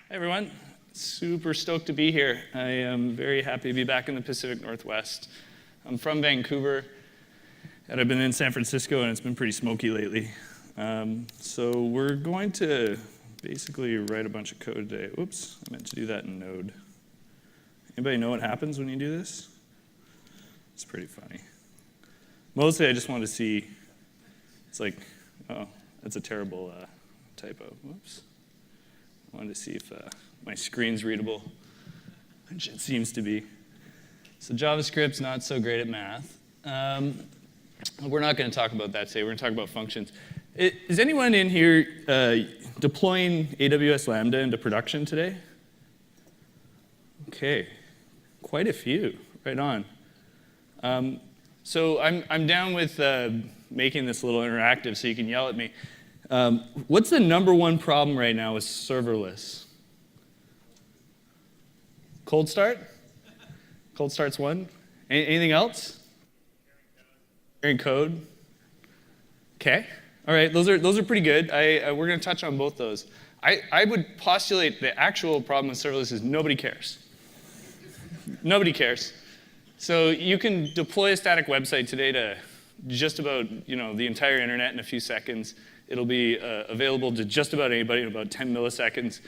Hey everyone, super stoked to be here. I am very happy to be back in the Pacific Northwest. I'm from Vancouver, and I've been in San Francisco, and it's been pretty smoky lately. So we're going to basically write a bunch of code today. Oops, I meant to do that in Node. Anybody know what happens when you do this? It's pretty funny. Mostly I just want to see, it's like, oh, that's a terrible typo. Whoops. I wanted to see if my screen's readable, which it seems to be. So JavaScript's not so great at math. We're not going to talk about that today. We're going to talk about functions. Is anyone in here deploying AWS Lambda into production today? Okay, quite a few. Right on. So I'm down with making this a little interactive so you can yell at me. What's the number one problem right now with serverless? Cold start? Cold start's one. Anything else? Sharing code. Okay. All right. Those are pretty good. We're going to touch on both those. I would postulate the actual problem with serverless is nobody cares. Nobody cares. So you can deploy a static website today to just about the entire internet in a few seconds. It'll be available to just about anybody in about 10 milliseconds.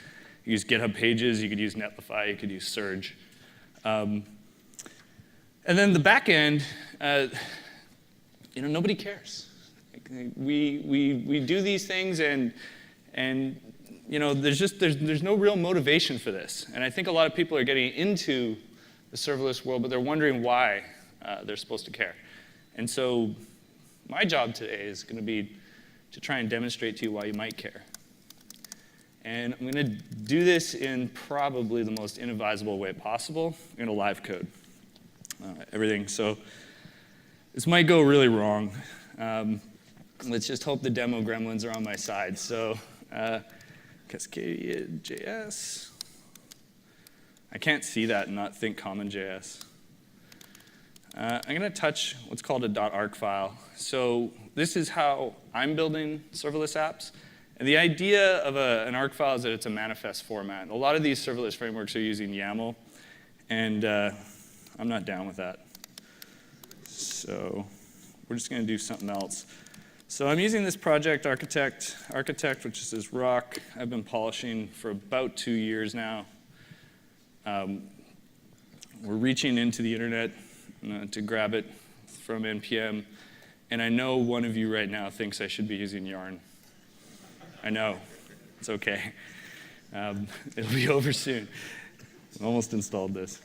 You use GitHub Pages, you could use Netlify, you could use Surge. And then the back end, nobody cares. We do these things and there's no real motivation for this. And I think a lot of people are getting into the serverless world, but they're wondering why they're supposed to care. And so my job today is going to be to try and demonstrate to you why you might care. And I'm going to do this in probably the most inadvisable way possible. I'm going to live code everything. So this might go really wrong. Let's just hope the demo gremlins are on my side. So Cascadia.js. I can't see that and not think common.js. I'm going to touch what's called a .arc file. So this is how I'm building serverless apps. And the idea of an arc file is that it's a manifest format. A lot of these serverless frameworks are using YAML, and I'm not down with that. So we're just going to do something else. So I'm using this project architect, which is this rock I've been polishing for about 2 years now. We're reaching into the internet to grab it from NPM. And I know one of you right now thinks I should be using Yarn. I know. It's OK. It'll be over soon. Almost installed this.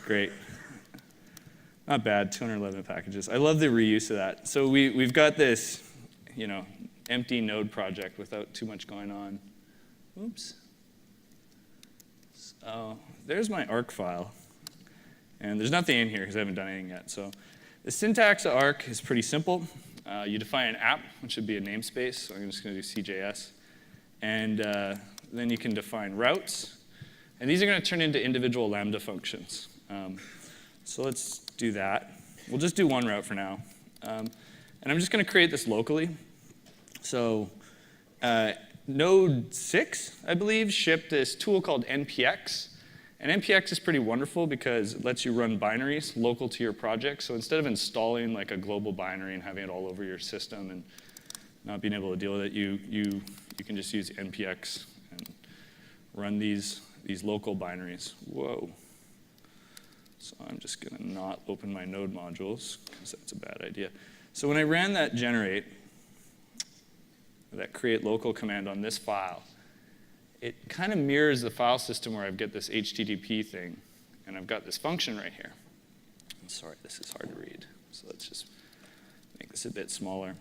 Great. Not bad, 211 packages. I love the reuse of that. So we've got this empty node project without too much going on. Oops. So there's my arc file. And there's nothing in here because I haven't done anything yet. So the syntax of arc is pretty simple. You define an app, which would be a namespace. So I'm just going to do CJS. And then you can define routes. And these are going to turn into individual Lambda functions. So let's do that. We'll just do one route for now. And I'm just going to create this locally. So Node 6, I believe, shipped this tool called NPX. And NPX is pretty wonderful because it lets you run binaries local to your project. So instead of installing like a global binary and having it all over your system and not being able to deal with it, you can just use NPX and run these local binaries. Whoa. So I'm just going to not open my node modules because that's a bad idea. So when I ran that generate, that create local command on this file, it kind of mirrors the file system where I've got this HTTP thing, and I've got this function right here. I'm sorry, this is hard to read, so let's just make this a bit smaller.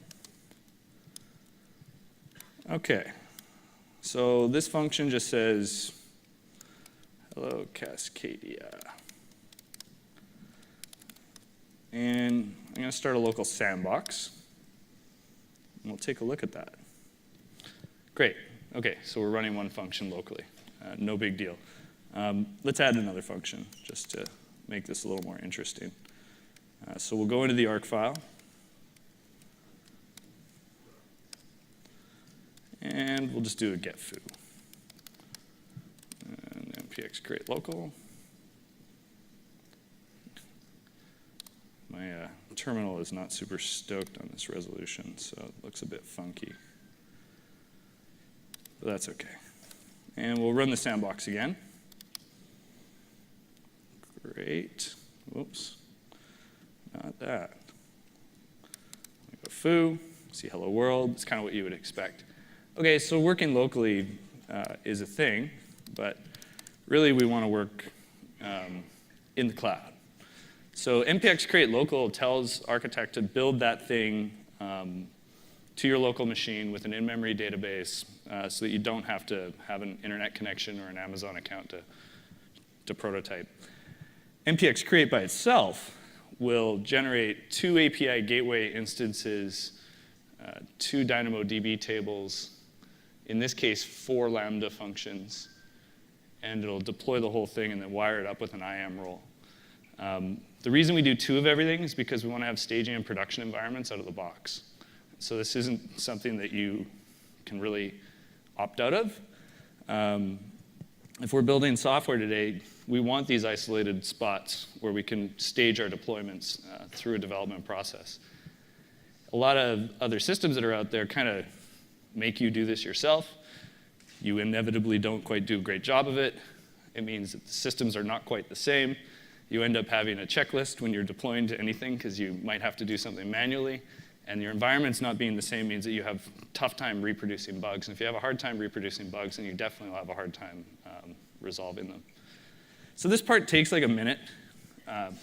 OK, so this function just says, hello, Cascadia. And I'm going to start a local sandbox, and we'll take a look at that. Great. OK, so we're running one function locally. No big deal. Let's add another function just to make this a little more interesting. So we'll go into the arc file. And we'll just do a get foo. npx create local. My terminal is not super stoked on this resolution, so it looks a bit funky. But that's okay. And we'll run the sandbox again. Great. Whoops. Not that. We go foo, see hello world. It's kind of what you would expect. Okay, so working locally is a thing, but really we want to work in the cloud. So npx create local tells Architect to build that thing to your local machine with an in-memory database so that you don't have to have an internet connection or an Amazon account to prototype. npx create by itself will generate 2 API gateway instances, 2 DynamoDB tables, in this case 4 Lambda functions, and it'll deploy the whole thing and then wire it up with an IAM role. The reason we do 2 of everything is because we want to have staging and production environments out of the box. So this isn't something that you can really opt out of. If we're building software today, we want these isolated spots where we can stage our deployments through a development process. A lot of other systems that are out there kind of make you do this yourself. You inevitably don't quite do a great job of it. It means that the systems are not quite the same. You end up having a checklist when you're deploying to anything because you might have to do something manually. And your environment's not being the same means that you have a tough time reproducing bugs. And if you have a hard time reproducing bugs, then you definitely will have a hard time resolving them. So this part takes like a minute. But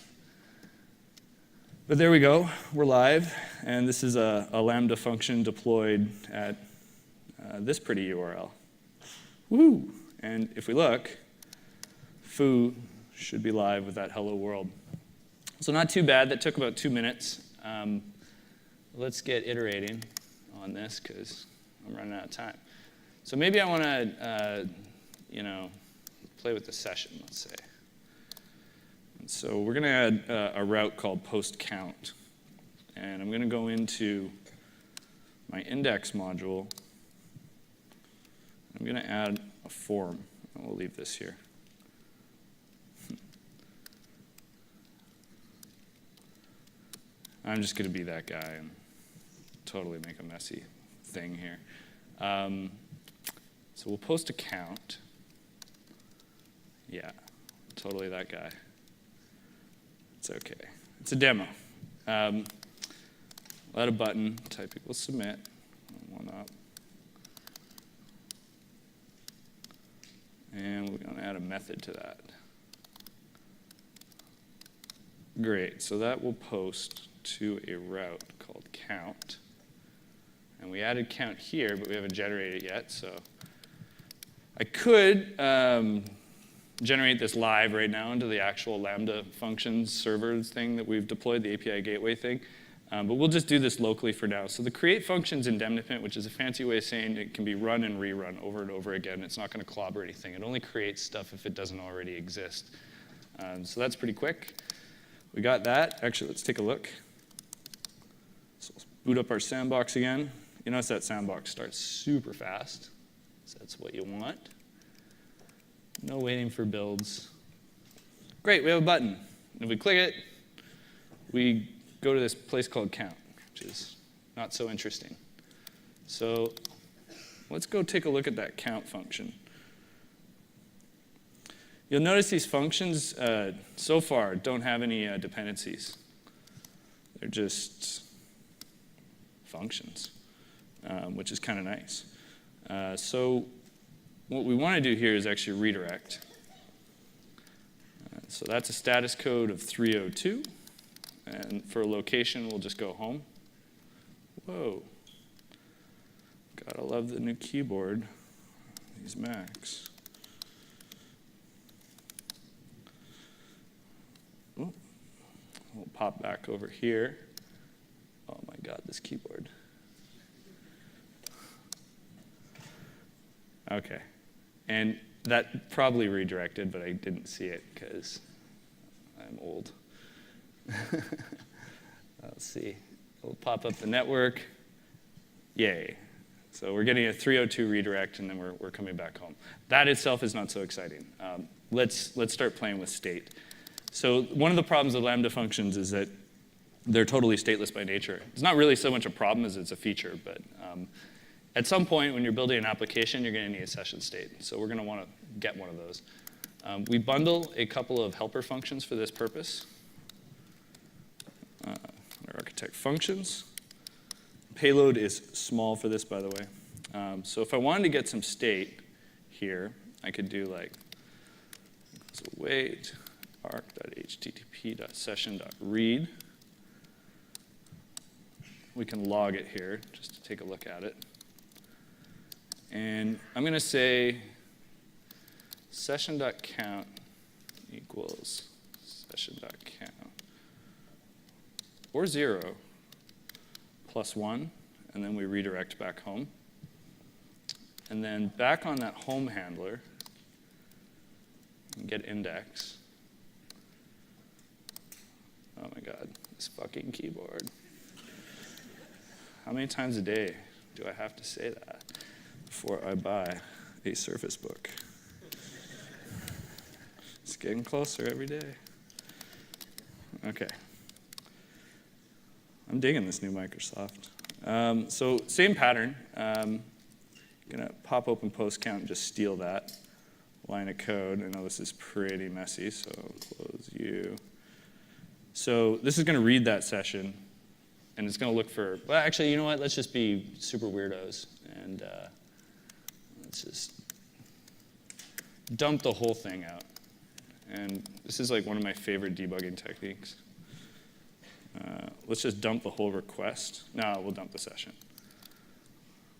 there we go. We're live. And this is a Lambda function deployed at this pretty URL. Woo! And if we look, foo should be live with that hello world. So not too bad. That took about 2 minutes. Let's get iterating on this because I'm running out of time. So maybe I want to, play with the session, let's say. And so we're going to add a route called post count. And I'm going to go into my index module. I'm going to add a form. And we'll leave this here. I'm just going to be that guy and totally make a messy thing here. So we'll post a count. Yeah, totally that guy. It's okay. It's a demo. Add a button, type equals submit, one up. And we're going to add a method to that. Great, so that will post to a route called count. And we added count here, but we haven't generated it yet. So I could generate this live right now into the actual Lambda functions servers thing that we've deployed, the API gateway thing. But we'll just do this locally for now. So the create function's indemnifant, which is a fancy way of saying it can be run and rerun over and over again. It's not going to clobber anything. It only creates stuff if it doesn't already exist. So that's pretty quick. We got that. Actually, let's take a look. So let's boot up our sandbox again. You notice that sandbox starts super fast. So that's what you want. No waiting for builds. Great, we have a button. And if we click it, we go to this place called count, which is not so interesting. So let's go take a look at that count function. You'll notice these functions so far don't have any dependencies. They're just functions, which is kind of nice. So what we want to do here is actually redirect. So that's a status code of 302. And for a location, we'll just go home. Whoa. Gotta love the new keyboard. These Macs. Ooh. We'll pop back over here. Oh my God, this keyboard. Okay. And that probably redirected, but I didn't see it because I'm old. Let's see. We'll pop up the network. Yay. So we're getting a 302 redirect, and then we're coming back home. That itself is not so exciting. let's start playing with state. So one of the problems with Lambda functions is that they're totally stateless by nature. It's not really so much a problem as it's a feature, but at some point when you're building an application, you're going to need a session state. So we're going to want to get one of those. We bundle a couple of helper functions for this purpose. Architect functions. Payload is small for this, by the way. So if I wanted to get some state here, I could do like, so wait, arc.http.session.read. We can log it here just to take a look at it. And I'm going to say session.count equals session.count or 0 plus 1, and then we redirect back home. And then back on that home handler, get index. Oh my God, this fucking keyboard. How many times a day do I have to say that before I buy a Surface Book? It's getting closer every day. Okay. I'm digging this new Microsoft. So same pattern. Gonna pop open post count and just steal that line of code. I know this is pretty messy, so I'll close you. So this is gonna read that session, and it's gonna look for, well, actually, you know what? Let's just be super weirdos, and let's just dump the whole thing out. And this is like one of my favorite debugging techniques. Let's just dump the whole request. No, we'll dump the session.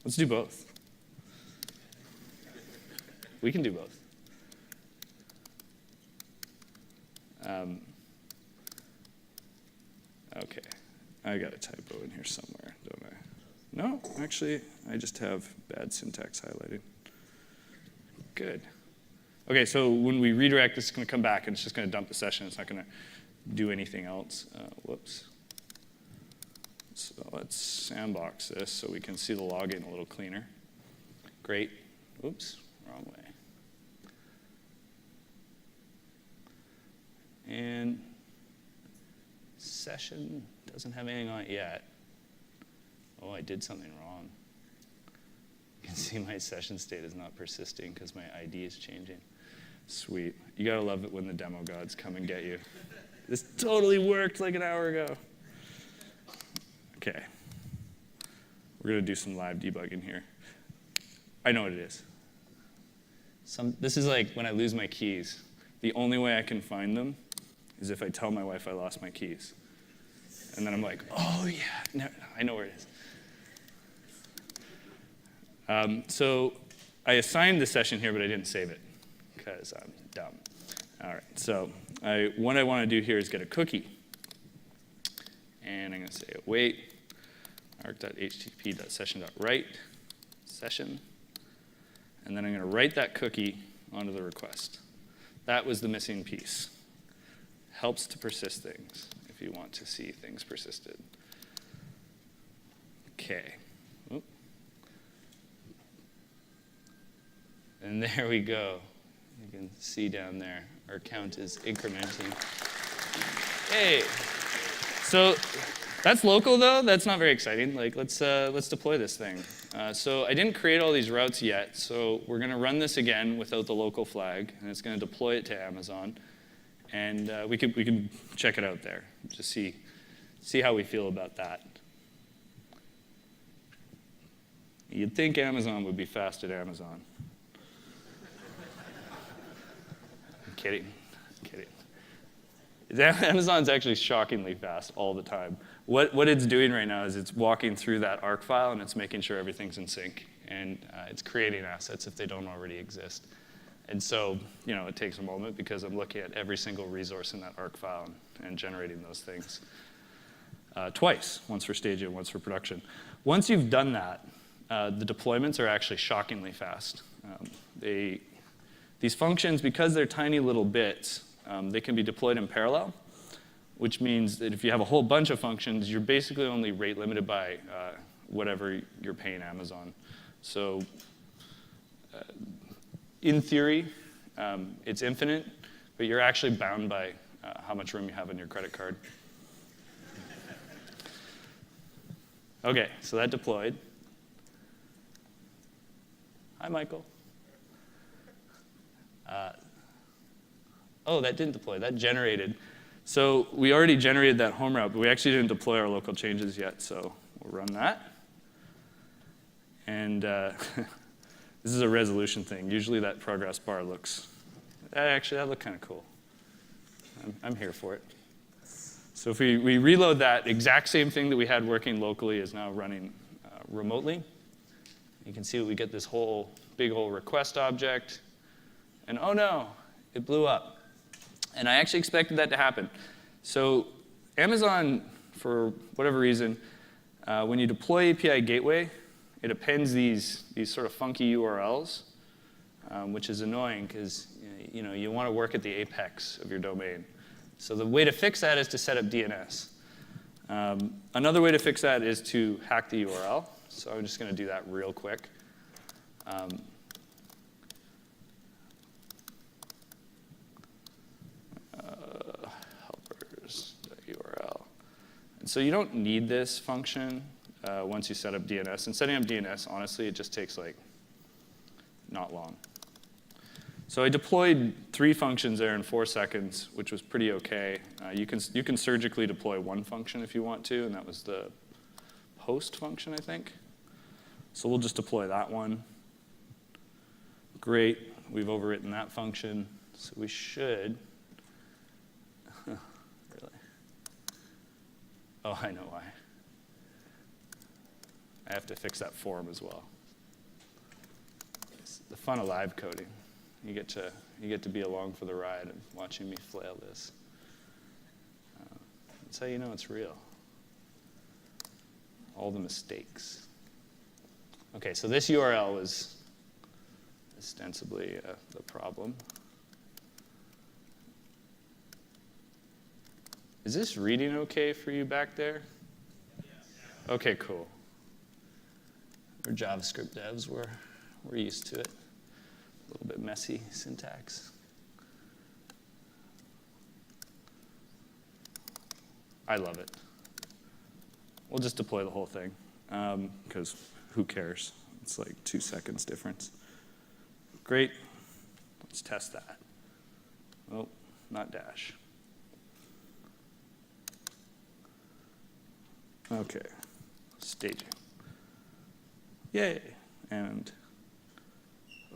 Let's do both. We can do both. Okay, I got a typo in here somewhere, don't I? No, actually, I just have bad syntax highlighted. Good. Okay, so when we redirect, this is going to come back, and it's just going to dump the session. It's not going to do anything else. Whoops. So let's sandbox this so we can see the login a little cleaner. Great. Oops, wrong way. And session doesn't have anything on it yet. Oh, I did something wrong. You can see my session state is not persisting because my ID is changing. Sweet. You gotta love it when the demo gods come and get you. This totally worked like an hour ago. Okay. We're gonna do some live debugging here. I know what it is. This is like when I lose my keys. The only way I can find them is if I tell my wife I lost my keys. And then I'm like, oh yeah, no, I know where it is. So I assigned the session here, but I didn't save it because I'm dumb. All right, so what I want to do here is get a cookie. And I'm going to say await arc.http.session.write session. And then I'm going to write that cookie onto the request. That was the missing piece. Helps to persist things if you want to see things persisted. Okay. Oop. And there we go. You can see down there, our count is incrementing. Hey. So that's local though. That's not very exciting. Like let's deploy this thing. So I didn't create all these routes yet. So we're going to run this again without the local flag, and it's going to deploy it to Amazon. And we can check it out there. Just see how we feel about that. You'd think Amazon would be fast at Amazon. I'm kidding. Amazon's actually shockingly fast all the time. What it's doing right now is it's walking through that ARC file and it's making sure everything's in sync. And it's creating assets if they don't already exist. And so, it takes a moment because I'm looking at every single resource in that ARC file and generating those things twice, once for staging, once for production. Once you've done that, the deployments are actually shockingly fast. These functions, because they're tiny little bits, they can be deployed in parallel, which means that if you have a whole bunch of functions, you're basically only rate limited by whatever you're paying Amazon. So in theory, It's infinite, but you're actually bound by how much room you have on your credit card. Okay, so that deployed. Hi, Michael. Oh, that didn't deploy. That generated. So we already generated that home route, but we actually didn't deploy our local changes yet. So we'll run that. And this is a resolution thing. Usually that progress bar looks, actually, that looked kind of cool. I'm here for it. So if we reload that, exact same thing that we had working locally is now running remotely. You can see we get this whole big old request object. And oh no, it blew up. And I actually expected that to happen. So Amazon, for whatever reason, when you deploy API Gateway, it appends these sort of funky URLs, which is annoying because you want to work at the apex of your domain. So the way to fix that is to set up DNS. Another way to fix that is to hack the URL. So I'm just going to do that real quick. Helpers.url. And so you don't need this function once you set up DNS. And setting up DNS, honestly, it just takes not long. So I deployed 3 functions there in 4 seconds, which was pretty okay. You can surgically deploy 1 function if you want to, and that was the host function, I think. So we'll just deploy that one. Great, we've overwritten that function, so we should. Really? Oh, I know why. I have to fix that form as well. It's the fun of live coding. You get to be along for the ride and watching me flail this. That's how you know it's real. All the mistakes. Okay, so this URL was ostensibly the problem. Is this reading okay for you back there? Yes. Okay, cool. We're JavaScript devs. We're used to it. A little bit messy syntax. I love it. We'll just deploy the whole thing, because who cares? It's like 2 seconds difference. Great. Let's test that. Oh, not dash. Okay. Staging. Yay. And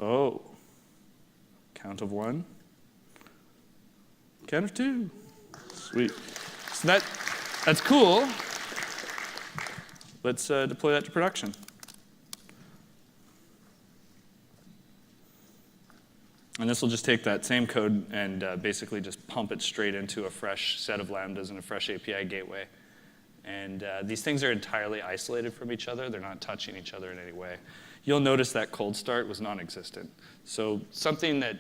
oh. Count of 1. Count of 2. Sweet. So that's cool. Let's deploy that to production. And this will just take that same code and basically just pump it straight into a fresh set of lambdas and a fresh API gateway. And these things are entirely isolated from each other. They're not touching each other in any way. You'll notice that cold start was non-existent. So something that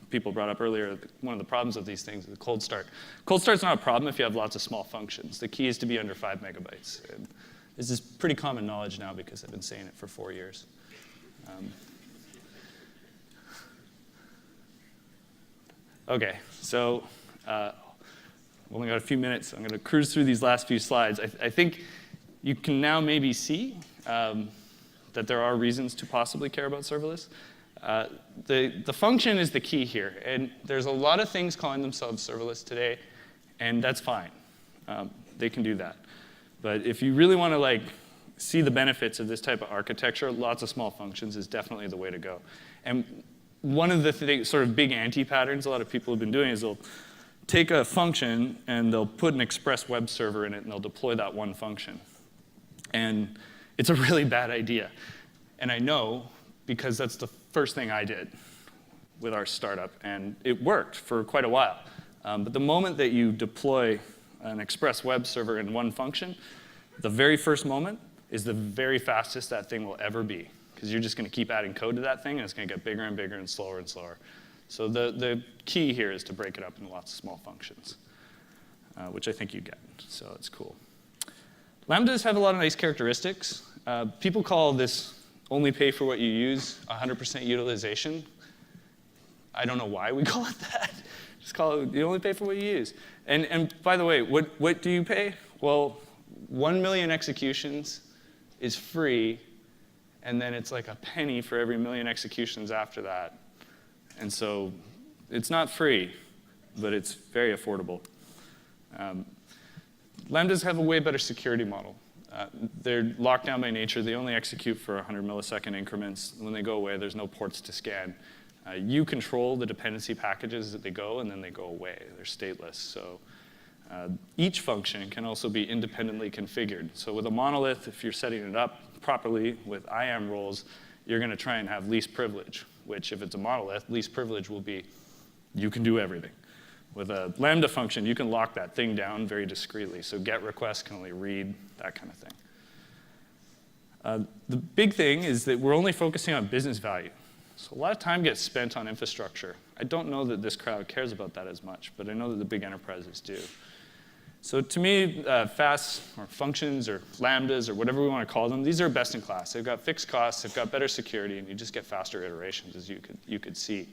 people brought up earlier, one of the problems of these things is the cold start. Cold start's not a problem if you have lots of small functions. The key is to be under 5 megabytes. And this is pretty common knowledge now because I've been saying it for 4 years. Okay, so we've only got a few minutes. I'm going to cruise through these last few slides. I think you can now maybe see that there are reasons to possibly care about serverless. The function is the key here, and there's a lot of things calling themselves serverless today, and that's fine. They can do that. But if you really want to see the benefits of this type of architecture, lots of small functions is definitely the way to go. And one of the sort of big anti-patterns a lot of people have been doing is they'll take a function and they'll put an express web server in it and they'll deploy that one function. And it's a really bad idea. And I know because that's the first thing I did with our startup, and it worked for quite a while. But the moment that you deploy an express web server in one function, the very first moment is the very fastest that thing will ever be, because you're just going to keep adding code to that thing, and it's going to get bigger and bigger and slower. So the key here is to break it up into lots of small functions, which I think you get, so it's cool. Lambdas have a lot of nice characteristics. People call this only pay for what you use 100% utilization. I don't know why we call it that. Just call it, you only pay for what you use. And by the way, what do you pay? Well, 1 million executions is free, and then it's like a penny for every million executions after that. And so it's not free, but it's very affordable. Lambdas have a way better security model. They're locked down by nature. They only execute for 100 millisecond increments. When they go away, there's no ports to scan. You control the dependency packages that they go, and then they go away. They're stateless. So each function can also be independently configured. So with a monolith, if you're setting it up properly with IAM roles, you're going to try and have least privilege, which if it's a monolith, least privilege will be you can do everything. With a Lambda function, you can lock that thing down very discreetly. So GET requests can only read, that kind of thing. The big thing is that we're only focusing on business value. So a lot of time gets spent on infrastructure. I don't know that this crowd cares about that as much, but I know that the big enterprises do. So to me, FAST, or functions, or Lambdas, or whatever we want to call them, these are best in class. They've got fixed costs, they've got better security, and you just get faster iterations, as you could see.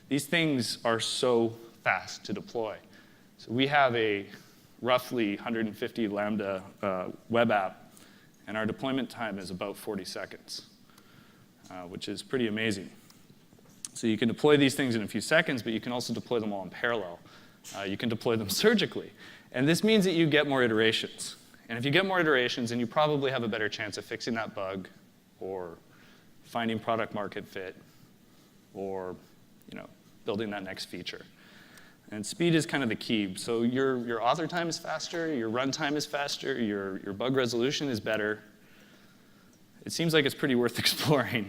These things are so fast to deploy. So we have a roughly 150 Lambda web app, and our deployment time is about 40 seconds, which is pretty amazing. So you can deploy these things in a few seconds, but you can also deploy them all in parallel. You can deploy them surgically. And this means that you get more iterations. And if you get more iterations, then you probably have a better chance of fixing that bug, or finding product market fit, or building that next feature. And speed is kind of the key. So your author time is faster, your runtime is faster, your bug resolution is better. It seems like it's pretty worth exploring.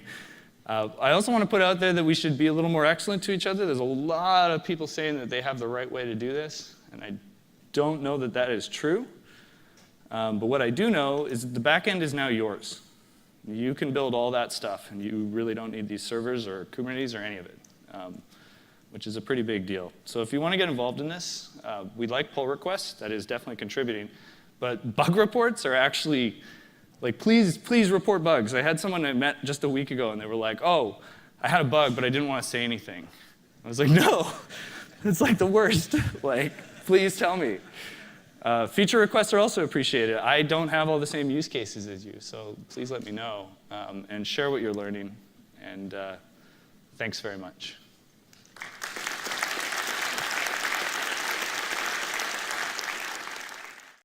I also want to put out there that we should be a little more excellent to each other. There's a lot of people saying that they have the right way to do this, and I don't know that that is true. But what I do know is that the back end is now yours. You can build all that stuff, and you really don't need these servers or Kubernetes or any of it, which is a pretty big deal. So if you want to get involved in this, we like pull requests. That is definitely contributing. But bug reports are actually, like, please report bugs. I had someone I met just a week ago, and they were like, oh, I had a bug, but I didn't want to say anything. I was like, no, it's like the worst. Like, please tell me. Feature requests are also appreciated. I don't have all the same use cases as you, so please let me know and share what you're learning. And thanks very much.